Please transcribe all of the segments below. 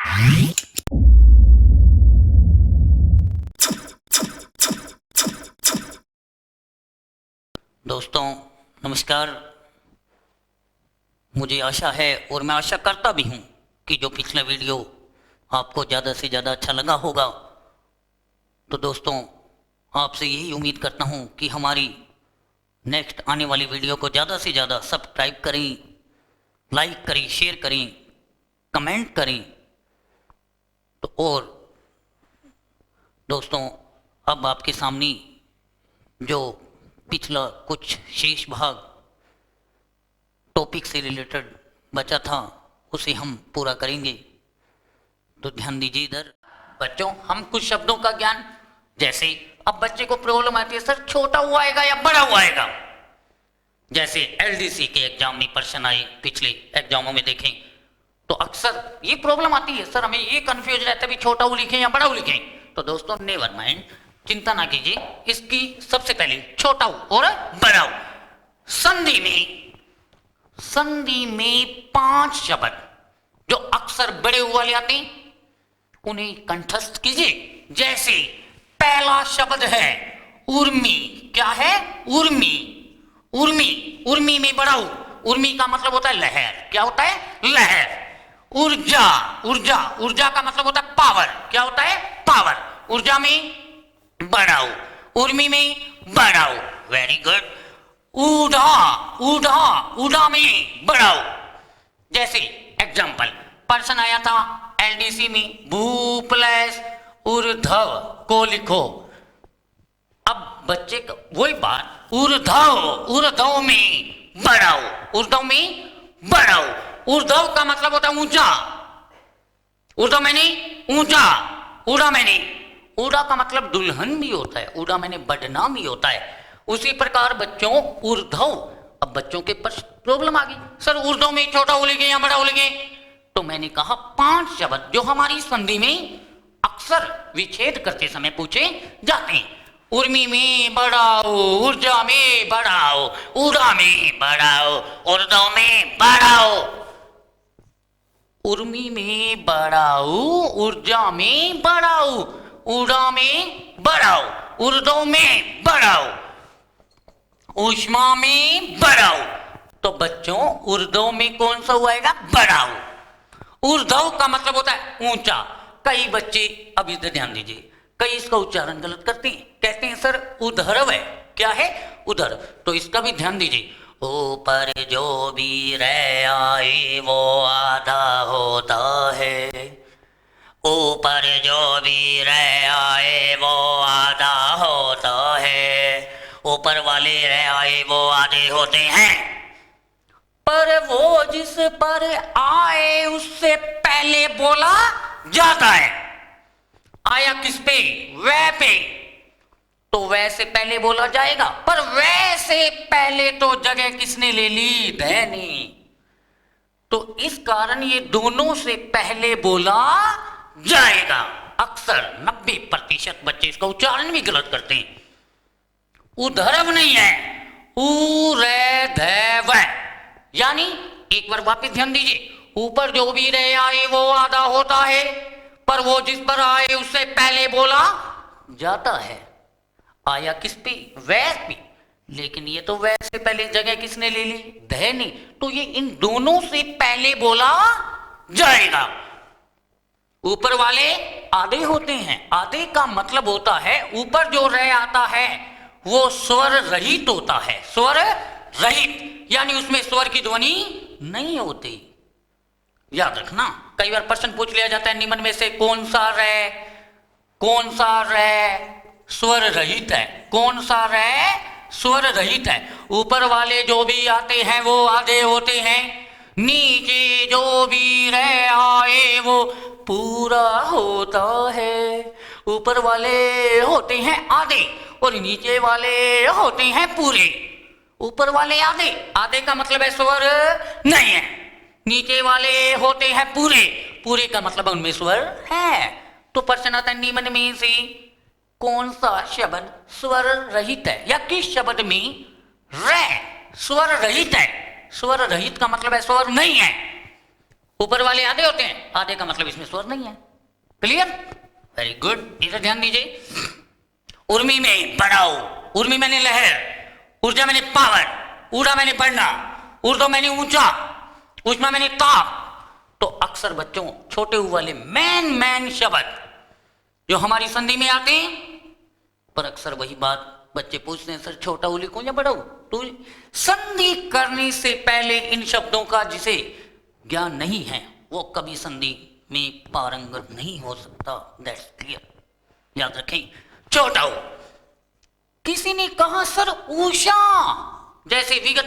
दोस्तों नमस्कार। मुझे आशा है और मैं आशा करता भी हूँ कि जो पिछला वीडियो आपको ज़्यादा से ज़्यादा अच्छा लगा होगा। तो दोस्तों आपसे यही उम्मीद करता हूँ कि हमारी नेक्स्ट आने वाली वीडियो को ज़्यादा से ज़्यादा सब्सक्राइब करें, लाइक करें, शेयर करें, कमेंट करें। तो और दोस्तों अब आपके सामने जो पिछला कुछ शेष भाग टॉपिक से रिलेटेड बचा था उसे हम पूरा करेंगे। तो ध्यान दीजिए इधर। बच्चों हम कुछ शब्दों का ज्ञान, जैसे अब बच्चे को प्रॉब्लम आती है सर छोटा हुआ आएगा या बड़ा हुआ आएगा। जैसे एलडीसी के एग्जाम में प्रश्न आए, पिछले एग्जामों में देखें तो अक्सर ये प्रॉब्लम आती है, सर हमें ये कंफ्यूज रहता है भी छोटा ऊ लिखें या बड़ा ऊ लिखें। तो दोस्तों नेवर माइंड, चिंता ना कीजिए। इसकी सबसे पहले छोटा ऊ और बड़ा ऊ। संधि में 5 शब्द जो अक्सर बड़े ऊ वाले आते हैं उन्हें कंठस्थ कीजिए। जैसे पहला शब्द है उर्मी। क्या है? उर्मी। उर्मी, उर्मी में बड़ा ऊ। उर्मी का मतलब होता है लहर। क्या होता है? लहर। ऊर्जा, ऊर्जा, ऊर्जा का मतलब होता है पावर। क्या होता है? पावर। ऊर्जा में बड़ा ऊ, उर्मी में बड़ा ऊ। Very good. ऊढ़ा, ऊढ़ा, ऊढ़ा में बड़ा ऊ। जैसे एग्जाम्पल प्रश्न आया था एलडीसी में भू प्लस ऊर्ध्व को लिखो। अब बच्चे का वही बात, ऊर्ध्व, ऊर्ध्व में बड़ा ऊ, ऊर्ध्व में बड़ा ऊ। ऊर्ध्व का मतलब होता है ऊंचा। ऊर्ध्व मैंने ऊंचा, ऊढ़ा मैंने, ऊढ़ा का मतलब दुल्हन भी होता है, ऊढ़ा मैंने बढ़ना भी होता है। उसी प्रकार बच्चों ऊर्ध्व। अब बच्चों के पास प्रॉब्लम आ गई, सर ऊर्ध्व में छोटा ऊ लिखे या बड़ा ऊ लिखे। तो मैंने कहा 5 शब्द जो हमारी संधि में अक्सर विच्छेद करते समय पूछे जाते हैं। उर्मी में बड़ा ऊ, ऊर्जा में बड़ा ऊ, ऊढ़ा में बड़ा ऊ, ऊर्ध्व में बड़ा ऊ। उर्मी में बड़ा ऊ, ऊर्जा में बड़ा ऊ, ऊढ़ा में बड़ा ऊ, ऊर्ध्व में बड़ा ऊ, ऊष्मा में बड़ा ऊ। तो बच्चों ऊर्ध्व में कौन सा हुआ आएगा? बड़ा ऊ। ऊर्ध्व का मतलब होता है ऊंचा। कई बच्चे, अब इधर ध्यान दीजिए, कई इसका उच्चारण गलत करते हैं, कहते हैं सर उधर्व है। क्या है? उधर। तो इसका भी ध्यान दीजिए। ऊपर जो भी रह आए वो आधा होता है। ऊपर जो भी रह आए वो आधा होता है। ऊपर वाले रह आए वो आधे होते हैं। पर वो जिस पर आए उससे पहले बोला जाता है। आया किस पे? वह पे। तो वह से पहले बोला जाएगा, पर वह से पहले तो जगह किसने ले ली? धनी। तो इस कारण ये दोनों से पहले बोला जाएगा। अक्सर 90% बच्चे इसका उच्चारण भी गलत करते हैं। उधर्व नहीं है, उरेधव। यानी एक बार वापस ध्यान दीजिए। ऊपर जो भी रह आए वो आधा होता है, पर वो जिस पर आए उससे पहले बोला जाता है। आया किस पे? वह पे। लेकिन ये तो वह से पहले जगह किसने ले ली? धनी। तो ये इन दोनों से पहले बोला जाएगा। ऊपर वाले आधे होते हैं। आधे का मतलब होता है ऊपर जो रह आता है वो स्वर रहित होता है। स्वर रहित यानी उसमें स्वर की ध्वनि नहीं होती। याद रखना, कई बार प्रश्न पूछ लिया जाता है निम्न में से कौन सा रह स्वर रहित है? कौन सा रह स्वर रहित है? ऊपर वाले जो भी आते हैं वो आधे होते हैं। नीचे जो भी रह आए वो पूरा होता है। ऊपर वाले होते हैं आधे और नीचे वाले होते हैं पूरे। ऊपर वाले आधे, आधे का मतलब है स्वर नहीं है। नीचे वाले होते हैं पूरे, पूरे का मतलब उनमें स्वर है। तो प्रश्न आता है निम्न में से कौन सा शब्द स्वर रहित है, या किस शब्द में र स्वर रहित है? स्वर रहित का मतलब है स्वर नहीं है। ऊपर वाले आधे होते हैं, आधे का मतलब इसमें स्वर नहीं है। क्लियर? वेरी गुड, इधर ध्यान दीजिए। उर्मी में बढ़ाओ, उर्मी मैंने लहर, ऊर्जा मैंने पावर, ऊर्जा मैंने बढ़ना, ऊर्ध्व मैंने ऊंचा, ऊष्मा मैंने ताप। तो अक्सर बच्चों छोटे ऊ वाले मैन शब्द जो हमारी संधि में आते हैं, पर अक्सर वही बात बच्चे पूछते हैं, सर छोटा ऊ लिखूं या बड़ा ऊ? तो संधि करने से पहले इन शब्दों का जिसे ज्ञान नहीं है वो कभी संधि में पारंगत नहीं हो सकता। दैट्स क्लियर, याद रखें। छोटा ऊ, किसी ने कहा सर उषा, जैसे विगत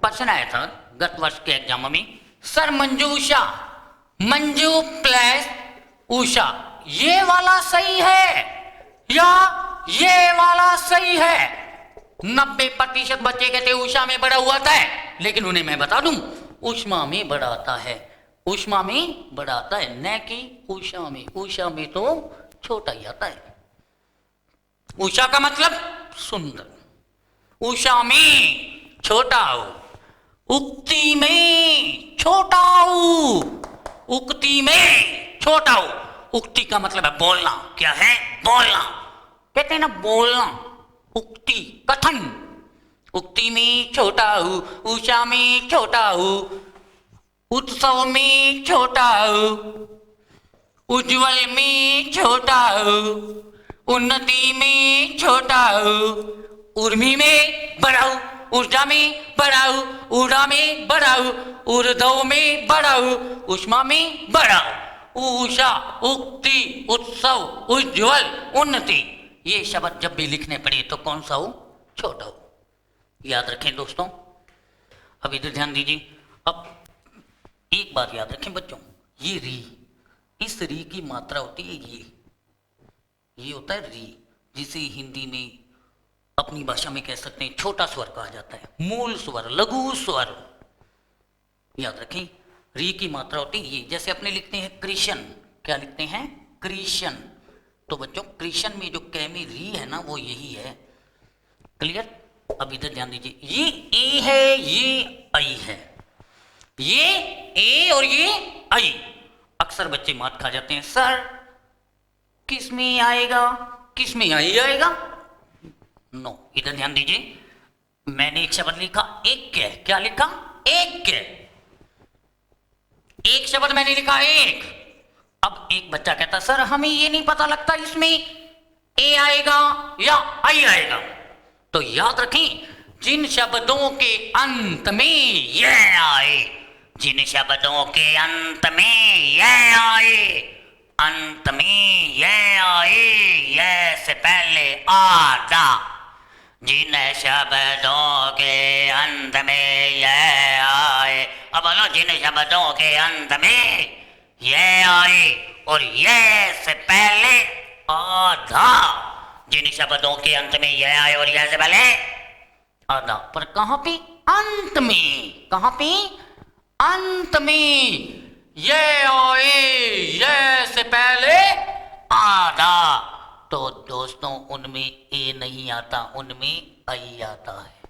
प्रश्न आया था गत वर्ष के एग्जाम में, सर मंजूषा, मंजू प्लस उषा, ये वाला सही है या ये वाला सही है? 90% बच्चे कहते उषा में बड़ा हुआ था, लेकिन उन्हें मैं बता दूं उष्मा में बड़ा आता है, उष्मा में बड़ा आता है, न कि उषा में। उषा में तो छोटा ही आता है। उषा का मतलब सुंदर, उषा में छोटा हो, उक्ति में छोटा हो, उक्ति में छोटा हो। उक्ति का मतलब है बोलना। क्या है? बोलना। कहते हैं ना बोलना, उक्ति, कथन। उक्ति में छोटा हो, उषा में छोटा हो, उत्सव में छोटा हो, उज्जवल में छोटा हो, उन्नति में छोटा हो, उर्मी में बड़ा हो, ऊर्जा में बड़ा हो, ऊर्जा में बड़ा हो, ऊर्ध्व में बड़ा हो, ऊष्मा में बड़ा हो। उषा, उक्ति, उत्सव, उज्ज्वल, उन्नति, ये शब्द जब भी लिखने पड़े तो कौन सा हो? छोटा हो। याद रखें दोस्तों। अब इधर ध्यान दीजिए। अब एक बात याद रखें बच्चों, ये री, इस री की मात्रा होती है ये होता है री, जिसे हिंदी में अपनी भाषा में कह सकते हैं छोटा स्वर कहा जाता है, मूल स्वर, लघु स्वर। याद रखें, री की मात्रा होती है ये। जैसे अपने लिखते हैं कृष्ण, क्या लिखते हैं? कृष्ण। तो बच्चों कृष्ण में जो कै में री है ना वो यही है। क्लियर? अब इधर ध्यान दीजिए, ये ए है, ये आई है, ये ए और ये आई। अक्सर बच्चे मात खा जाते हैं, सर किस में आएगा, किस में आई आएगा? नो, इधर ध्यान दीजिए। मैंने एक शब्द लिखा एक के, क्या लिखा? एक के, एक शब्द मैंने लिखा एक। अब एक बच्चा कहता सर हमें ये नहीं पता लगता इसमें ए आएगा या आई आएगा। तो याद रखें, जिन शब्दों के अंत में ये आए, जिन शब्दों के अंत में ये आए, अंत में ये आए, ये से पहले आधा, जिन शब्दों के अंत में ये आए। अब बोलो, जिन शब्दों के अंत में ये आए और ये से पहले आधा, जिन शब्दों के अंत में ये आए और ये से पहले आधा। पर कहां पे? अंत में। कहां पे? अंत में। ये आए, ये से पहले आधा। तो दोस्तों उनमें ए नहीं आता, उनमें आई आता है।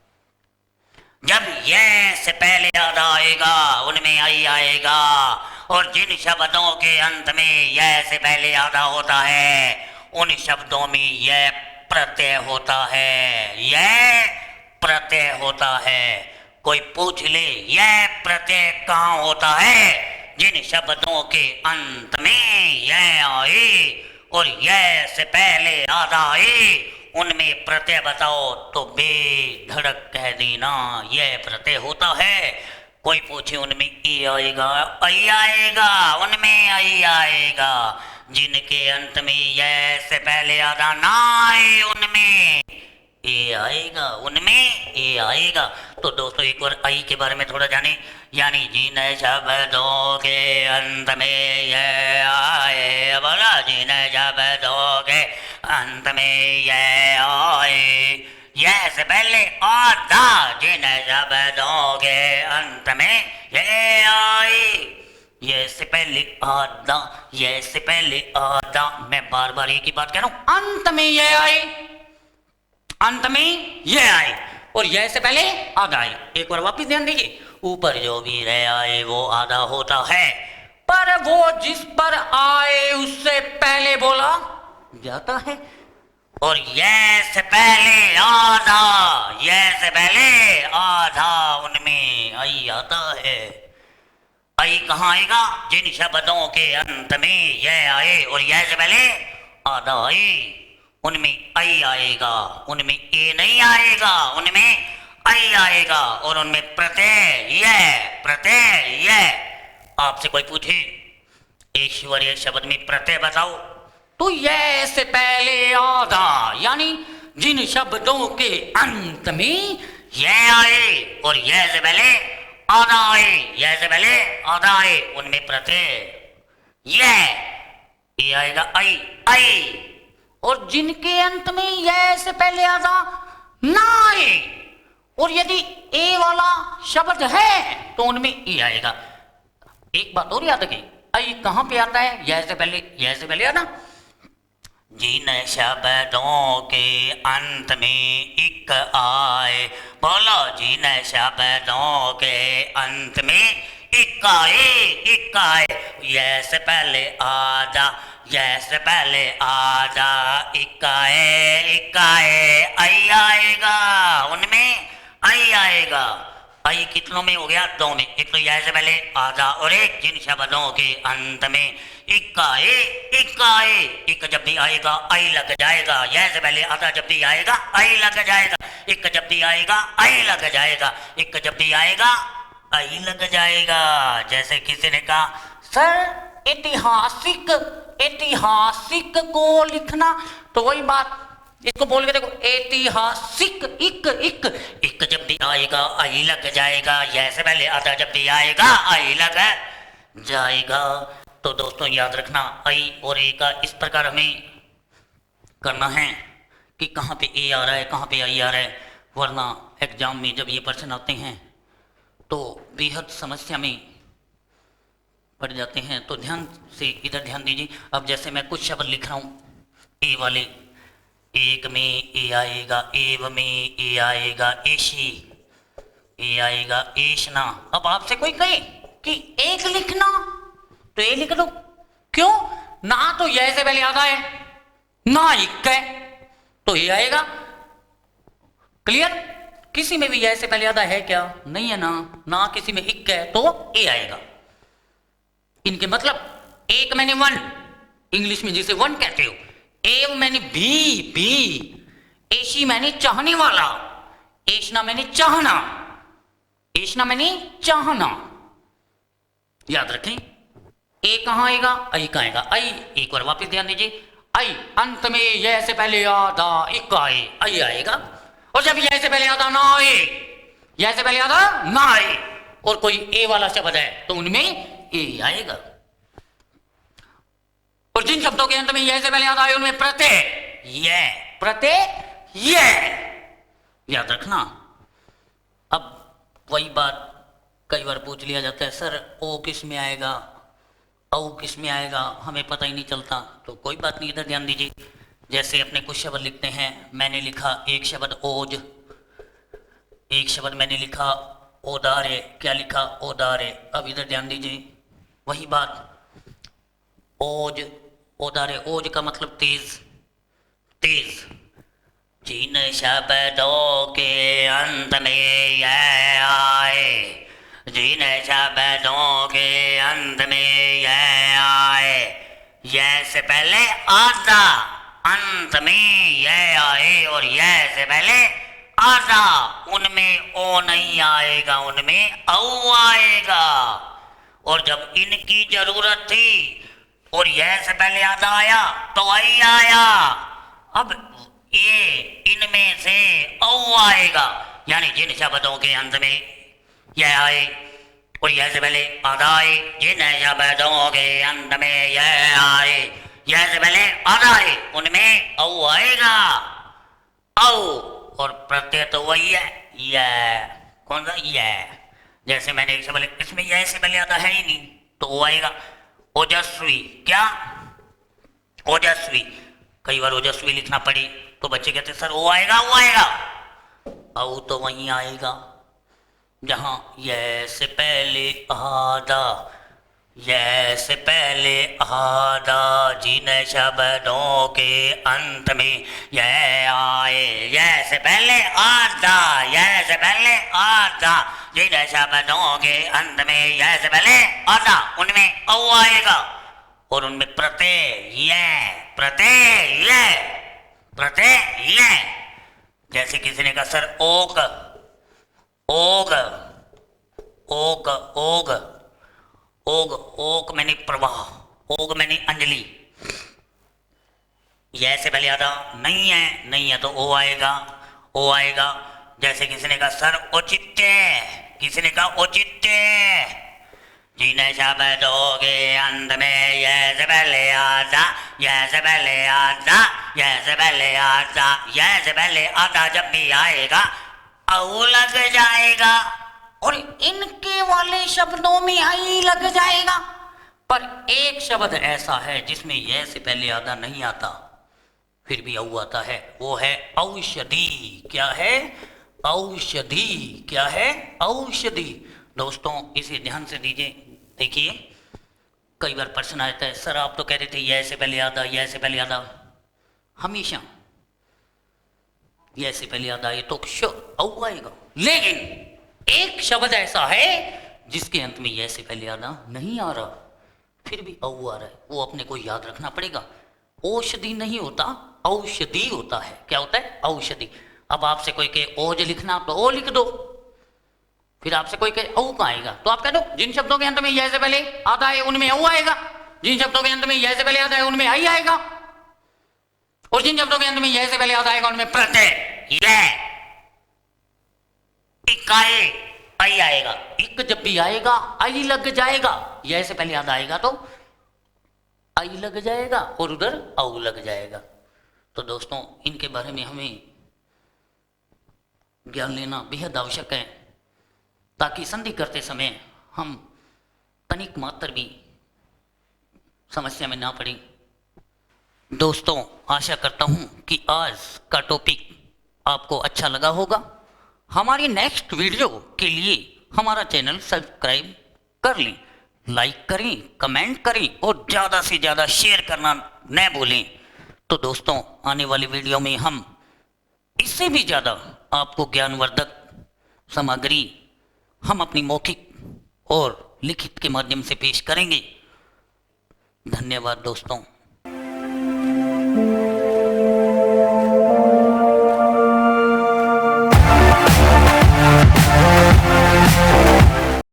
जब ये से पहले आधा आएगा उनमें आई आएगा, और जिन शब्दों के अंत में ये से पहले आधा होता है उन शब्दों में ये प्रत्यय होता है, ये प्रत्यय होता है। कोई पूछ ले ये प्रत्यय कहाँ होता है? जिन शब्दों के अंत में ये आए और ये से पहले आधा आए उनमें प्रत्यय बताओ तो बेधड़क कह देना ये प्रत्यय होता है। कोई पूछे उनमें ए आएगा, आई आएगा, उनमें आई आएगा। जिनके अंत में ये से पहले आधा ना आए उनमें ए आएगा, उनमें ए आएगा। तो दोस्तों एक बार आई के बारे में थोड़ा जाने, यानी जिन शब्दों के अंत में ये आए, बोला जिन शब्दों के अंत में ये आए, ये से पहले आधा, जिन शब्दों के अंत में ये आए, ये से पहले आधा, ये से पहले आधा। मैं बार बार एक ही बात कह रहा हूं, अंत में ये आए, अंत में ये आए और यह से पहले आधा आए। एक बार वापिस ध्यान दीजिए, ऊपर जो भी रह आए वो आधा होता है, पर वो जिस पर आए उससे पहले बोला जाता है। और ये से पहले आधा, ये से पहले आधा, उनमें आई आता है। आई कहाँ आएगा? जिन शब्दों के अंत में यह आए और यह से पहले आधा आए, उनमें आई आएगा, उनमें ए नहीं आएगा, उनमें आई आएगा। और उनमें प्रत्यय यह। आपसे कोई पूछे ईश्वरीय शब्द में प्रत्यय बताओ, तो यह से पहले आधा, यानी जिन शब्दों के अंत में यह आए और यह से पहले आधा आए, यह से पहले आधा आए, उनमें प्रत्यय यह आएगा, आई। और जिनके अंत में यह से पहले आधा ना आए, और यदि ए वाला शब्द है तो उनमें ई आएगा। एक बात और याद रखिए, आई कहां पे आता है? यह से पहले आना। जिन शब्दों के अंत में इक आए, बोलो, जिन शब्दों के अंत में इक आए, यह से पहले आधा, यह से पहले आधा, इक आए, आई आएगा, उनमें आई आएगा। आई कितनों में हो गया? दो में। एक तो यह से पहले आधा, और एक जिन शब्दों के अंत में इक आए, इक जब भी आएगा आई लग जाएगा। यह से पहले आधा जब भी आएगा आई लग जाएगा, इक जब भी आएगा आई लग जाएगा, इक जब भी आएगा आई लग जाएगा। जैसे किसी ने कहा, सर ऐतिहासिक को लिखना, तो वही बात, इसको बोल के देखो, ऐतिहासिक इक जब भी आएगा आई लग जाएगा, यह से पहले आधा जब भी आएगा आई लग जाएगा। तो दोस्तों याद रखना, आई और ए का इस प्रकार हमें करना है कि कहाँ पे ए आ रहा है, कहाँ पे आई आ रहा है, वरना एग्जाम में जब ये प्रश्न आते हैं तो बेहद समस्या में पड़ जाते हैं। तो ध्यान से इधर ध्यान दीजिए। अब जैसे मैं कुछ शब्द लिख रहा हूँ, ए वाले, एक में ए आएगा, एव में ए आएगा, एशी, ए आएगा, एशना। अब आपसे कोई कहे कि एक लिखना, तो ए लिख दो। क्यों? ना तो यह से पहले आधा है, ना इक है, तो ये आएगा। क्लियर? किसी में भी यह से पहले आधा है क्या? नहीं है ना किसी में इक है तो ए आएगा। इनके मतलब, एक मैंने वन, इंग्लिश में जिसे वन कहते हो, एव मैंने भी, एशी मैंने चाहने वाला, एशना मैंने चाहना, एशना मैंने चाहना। याद रखें, ए कहां आएगा? आई कहां आएगा? आई। एक बार वापस ध्यान दीजिए, आई अंत में यह से पहले आधा इक आए, आई आएगा। और जब यह से पहले आधा ना आए, यह से पहले आधा ना आए, और कोई ए वाला शब्द है तो उनमें ए आएगा। और जिन शब्दों के अंत में यह से पहले आधा आए उनमें प्रत्यय याद रखना। अब वही बात कई बार पूछ लिया जाता है, सर ओ किस में आएगा, औ किस में आएगा, हमें पता ही नहीं चलता। तो कोई बात नहीं, इधर ध्यान दीजिए। जैसे अपने कुछ शब्द लिखते हैं, मैंने लिखा एक शब्द ओज, एक शब्द मैंने लिखा ओदारे, क्या लिखा? ओदारे। अब इधर ध्यान दीजिए, वही बात, ओज, ओदारे, ओज का मतलब तेज। जिन शब्दों के अंत में यह आए, जिन शब्दों के अंत में यह आए, यह से पहले आधा, अंत में यह आए, और यह से पहले आधा, उनमें ओ नहीं आएगा, उनमें औ आएगा। और जब इनकी जरूरत थी और यह से पहले आधा आया तो आई आया। अब ये इनमें से औ आएगा, यानी जिन शब्दों के अंत में यह आए और यह से पहले आधा आए, जिन शब्दों के अंत में यह आए, यह से पहले आधा आए, उनमें औ आएगा, औ। और प्रत्यय तो वही है, यह। कौन सा? यह। जैसे मैंने एक शब्द, इसमें यह से पहले आता है ही नहीं, तो वो आएगा ओजस्वी। क्या? ओजस्वी। कई बार ओजस्वी लिखना पड़े तो बच्चे कहते सर वो आएगा, औ तो वहीं आएगा। जहां ये से पहले आधा, ये से पहले आधा, जिन शब्दों के अंत में ये आए। ये से पहले आधा, ये से पहले आधा, जिन शब्दों के अंत में ये से पहले आधा, उनमें औ आएगा और उनमें प्रत्यय ये जैसे किसी ने कहा सर ओग, ओग, ओग, ओग, ओग, ओग मैंने प्रवाह, ओग मैंने अंजलि। यह से पहले आधा नहीं है तो ओ आएगा, ओ आएगा। जैसे किसी ने कहा सर औचित्य, किसी ने कहा औचित्य, जिन्हें शब्दों के अंत में यह से पहले आधा, यह से पहले आधा, यह से पहले आधा, यह से पहले आधा जब भी आएगा औ लग जाएगा और इनके वाले शब्दों में आई लग जाएगा। पर एक शब्द ऐसा है जिसमें यह से पहले आधा नहीं आता फिर भी औ आता है, वो है औषधि। क्या है? औषधि। क्या है? औषधि। दोस्तों इसे ध्यान से दीजिए। देखिए कई बार प्रश्न आता है सर आप तो कह रहे थे यह से पहले आधा, यह से पहले आधा। हमेशा यह से पहले आधा ये तो औ आएगा, लेकिन एक शब्द ऐसा है जिसके अंत में यह से पहले आधा नहीं आ रहा फिर भी औ आ रहा है, वो अपने को याद रखना पड़ेगा। औषधि नहीं होता, औषधि होता है। क्या होता है? औषधि। अब आपसे कोई कहे ओज लिखना तो ओ लिख दो, फिर आपसे कोई कहे औ का आएगा तो आप कह दो जिन शब्दों के अंत में यह से पहले आधा है उनमें औ आएगा, जिन शब्दों के अंत में यह से पहले आधा है उनमें आई आएगा, और जिन शब्दों के अंत में यह से पहले आधा आएगा उनमें प्रत्यय यह इकाए आई आएगा। इक जब भी आएगा आई लग जाएगा, यह से पहले आधा आएगा तो आई लग जाएगा और उधर औ लग जाएगा। तो दोस्तों इनके बारे में हमें ज्ञान लेना बेहद आवश्यक है ताकि संधि करते समय हम तनिक मात्र भी समस्या में ना पड़े। दोस्तों आशा करता हूं कि आज का टॉपिक आपको अच्छा लगा होगा। हमारी नेक्स्ट वीडियो के लिए हमारा चैनल सब्सक्राइब कर लें, लाइक करें, कमेंट करें और ज़्यादा से ज़्यादा शेयर करना न भूलें। तो दोस्तों आने वाली वीडियो में हम इससे भी ज़्यादा आपको ज्ञानवर्धक सामग्री हम अपनी मौखिक और लिखित के माध्यम से पेश करेंगे। धन्यवाद दोस्तों।